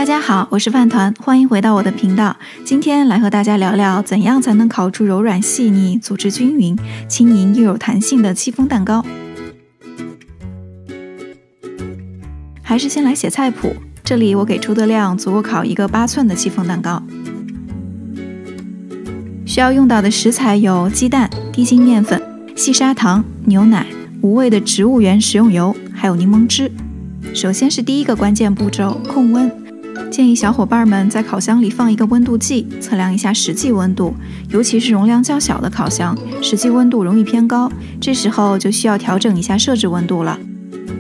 大家好，我是饭团，欢迎回到我的频道。今天来和大家聊聊怎样才能烤出柔软细腻、组织均匀、轻盈又有弹性的戚风蛋糕。还是先来写菜谱，这里我给出的量足够烤一个8寸的戚风蛋糕。需要用到的食材有鸡蛋、低筋面粉、细砂糖、牛奶、无味的植物原食用油，还有柠檬汁。首先是第一个关键步骤，控温。建议小伙伴们在烤箱里放一个温度计，测量一下实际温度，尤其是容量较小的烤箱，实际温度容易偏高，这时候就需要调整一下设置温度了。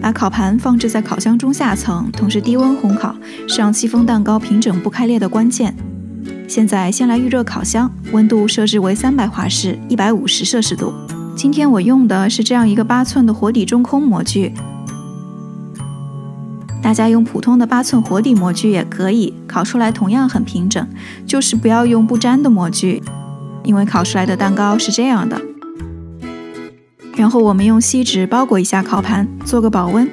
把烤盘放置在烤箱中下层，同时低温烘烤，是让戚风蛋糕平整不开裂的关键。现在先来预热烤箱，温度设置为300华氏，150摄氏度。今天我用的是这样一个8寸的火底中空模具，大家用普通的8寸火底模具也可以，烤出来同样很平整，就是不要用不粘的模具，因为烤出来的蛋糕是这样的。然后我们用锡纸包裹一下烤盘，做个保温。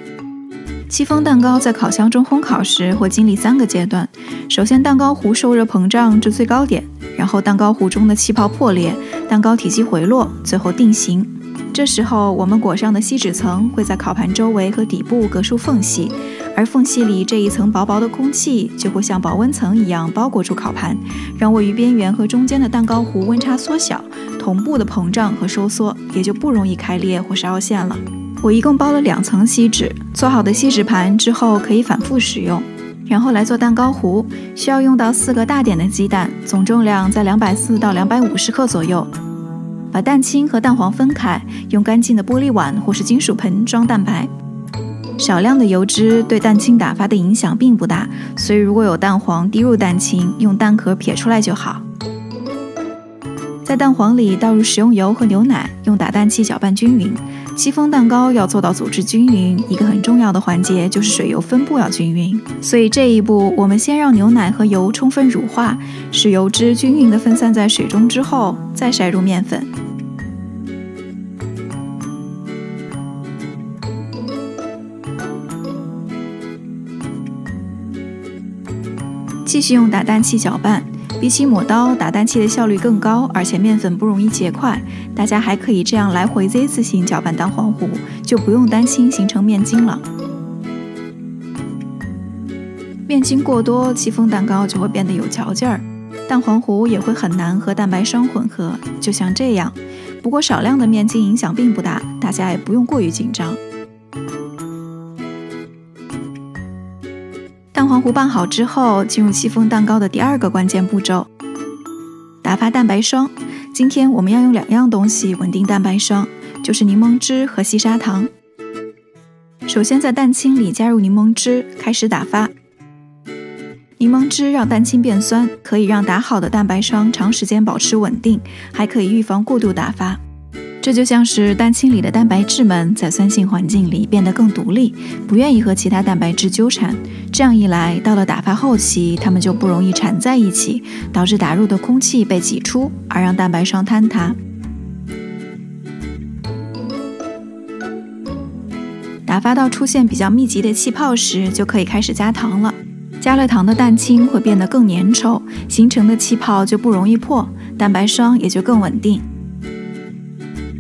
戚风蛋糕在烤箱中烘烤时会经历3个阶段，首先蛋糕糊受热膨胀至最高点，然后蛋糕糊中的气泡破裂，蛋糕体积回落，最后定型。这时候我们裹上的锡纸层会在烤盘周围和底部隔出缝隙，而缝隙里这一层薄薄的空气就会像保温层一样包裹住烤盘，让位于边缘和中间的蛋糕糊温差缩小，同步的膨胀和收缩，也就不容易开裂或是凹陷了。我一共包了2层锡纸，做好的锡纸盘之后可以反复使用。然后来做蛋糕糊，需要用到4个大点的鸡蛋，总重量在240到250克左右。把蛋清和蛋黄分开，用干净的玻璃碗或是金属盆装蛋白。少量的油脂对蛋清打发的影响并不大，所以如果有蛋黄滴入蛋清，用蛋壳撇出来就好。在蛋黄里倒入食用油和牛奶，用打蛋器搅拌均匀。戚风蛋糕要做到组织均匀，一个很重要的环节就是水油分布要均匀，所以这一步我们先让牛奶和油充分乳化，使油脂均匀地分散在水中之后，再筛入面粉。继续用打蛋器搅拌，比起抹刀，打蛋器的效率更高，而且面粉不容易结块。大家还可以这样来回 Z 字形搅拌蛋黄糊，就不用担心形成面筋了。面筋过多，戚风蛋糕就会变得有嚼劲儿，蛋黄糊也会很难和蛋白霜混合，就像这样。不过少量的面筋影响并不大，大家也不用过于紧张。蛋黄糊拌好之后，进入戚风蛋糕的第2个关键步骤，打发蛋白霜。今天我们要用2样东西稳定蛋白霜，就是柠檬汁和细砂糖。首先在蛋清里加入柠檬汁，开始打发。柠檬汁让蛋清变酸，可以让打好的蛋白霜长时间保持稳定，还可以预防过度打发。这就像是蛋清里的蛋白质们在酸性环境里变得更独立，不愿意和其他蛋白质纠缠。这样一来，到了打发后期，它们就不容易缠在一起，导致打入的空气被挤出，而让蛋白霜坍塌。打发到出现比较密集的气泡时，就可以开始加糖了。加了糖的蛋清会变得更粘稠，形成的气泡就不容易破，蛋白霜也就更稳定。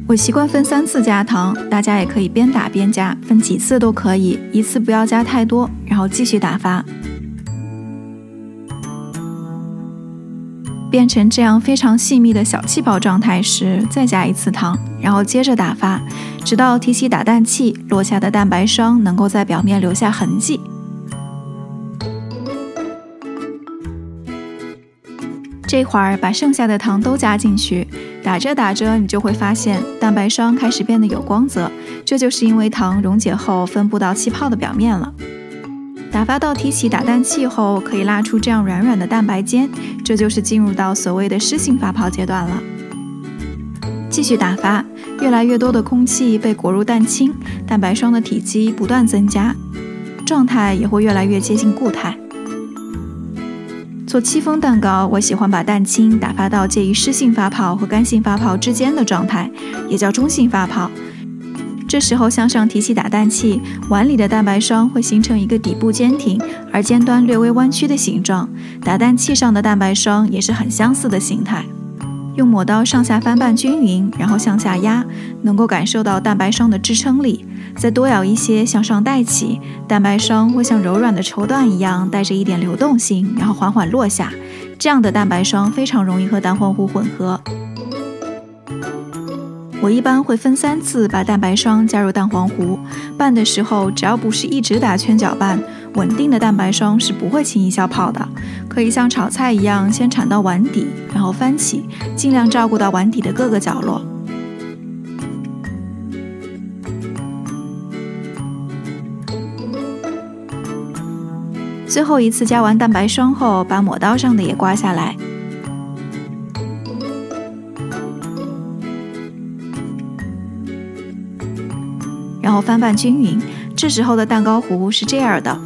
我习惯分3次加糖，大家也可以边打边加，分几次都可以，一次不要加太多，然后继续打发。变成这样非常细密的小气泡状态时，再加1次糖，然后接着打发，直到提起打蛋器，落下的蛋白霜能够在表面留下痕迹。这会儿把剩下的糖都加进去，打着打着你就会发现蛋白霜开始变得有光泽，这就是因为糖溶解后分布到气泡的表面了。打发到提起打蛋器后，可以拉出这样软软的蛋白尖，这就是进入到所谓的湿性发泡阶段了。继续打发，越来越多的空气被裹入蛋清，蛋白霜的体积不断增加，状态也会越来越接近固态。做戚风蛋糕，我喜欢把蛋清打发到介于湿性发泡和干性发泡之间的状态，也叫中性发泡。这时候向上提起打蛋器，碗里的蛋白霜会形成一个底部坚挺而尖端略微弯曲的形状，打蛋器上的蛋白霜也是很相似的形态。用抹刀上下翻拌均匀，然后向下压，能够感受到蛋白霜的支撑力。再多舀一些向上带起，蛋白霜会像柔软的绸缎一样带着一点流动性，然后缓缓落下。这样的蛋白霜非常容易和蛋黄糊混合。我一般会分3次把蛋白霜加入蛋黄糊，拌的时候只要不是一直打圈搅拌，稳定的蛋白霜是不会轻易消泡的。可以像炒菜一样先铲到碗底，然后翻起，尽量照顾到碗底的各个角落。最后一次加完蛋白霜后，把抹刀上的也刮下来。然后翻拌均匀，这时候的蛋糕糊是这样的。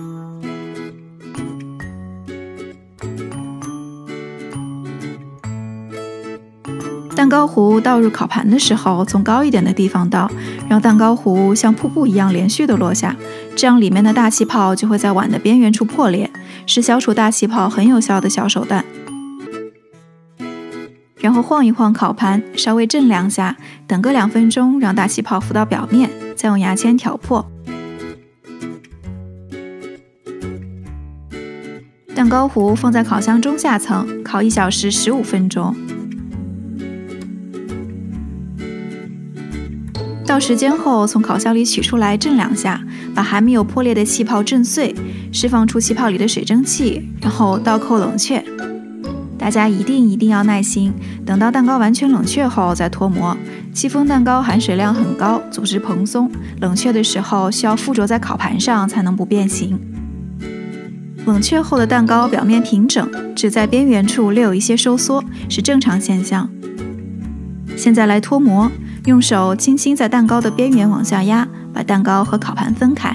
蛋糕糊倒入烤盘的时候，从高一点的地方倒，让蛋糕糊像瀑布一样连续的落下，这样里面的大气泡就会在碗的边缘处破裂，是消除大气泡很有效的小手段。然后晃一晃烤盘，稍微震2下，等个2分钟，让大气泡浮到表面，再用牙签挑破。蛋糕糊放在烤箱中下层，烤1小时15分钟。到时间后，从烤箱里取出来震2下，把还没有破裂的气泡震碎，释放出气泡里的水蒸气，然后倒扣冷却。大家一定要耐心，等到蛋糕完全冷却后再脱模。戚风蛋糕含水量很高，组织蓬松，冷却的时候需要附着在烤盘上才能不变形。冷却后的蛋糕表面平整，只在边缘处略有一些收缩，是正常现象。现在来脱模，用手轻轻在蛋糕的边缘往下压，把蛋糕和烤盘分开。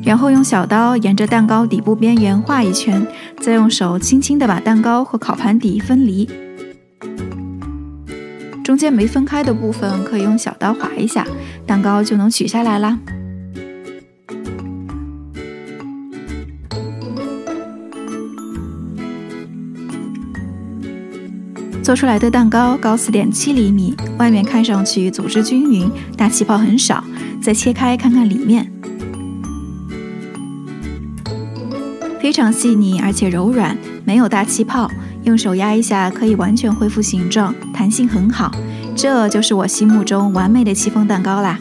然后用小刀沿着蛋糕底部边缘画一圈，再用手轻轻地把蛋糕和烤盘底分离。中间没分开的部分可以用小刀划一下，蛋糕就能取下来啦。做出来的蛋糕高4.7厘米，外面看上去组织均匀，大气泡很少。再切开看看里面，非常细腻而且柔软，没有大气泡，用手压一下可以完全恢复形状，弹性很好。这就是我心目中完美的戚风蛋糕啦。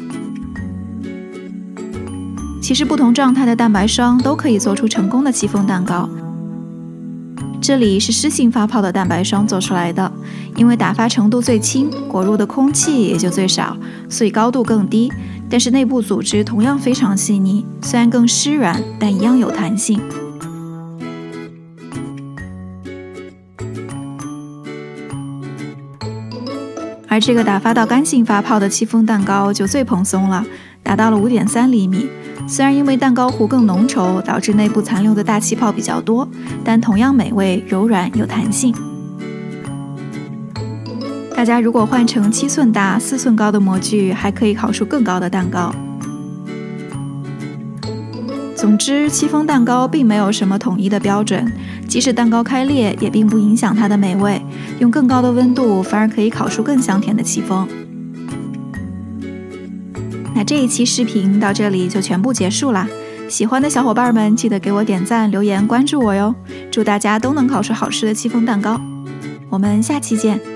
其实不同状态的蛋白霜都可以做出成功的戚风蛋糕。这里是湿性发泡的蛋白霜做出来的，因为打发程度最轻，裹入的空气也就最少，所以高度更低，但是内部组织同样非常细腻，虽然更湿软，但一样有弹性。而这个打发到干性发泡的戚风蛋糕就最蓬松了，达到了5.3厘米。虽然因为蛋糕糊更浓稠，导致内部残留的大气泡比较多，但同样美味、柔软有弹性。大家如果换成7寸大、4寸高的模具，还可以烤出更高的蛋糕。总之，戚风蛋糕并没有什么统一的标准，即使蛋糕开裂，也并不影响它的美味。用更高的温度，反而可以烤出更香甜的戚风。那这一期视频到这里就全部结束啦。喜欢的小伙伴们记得给我点赞、留言、关注我哟！祝大家都能烤出好吃的戚风蛋糕。我们下期见。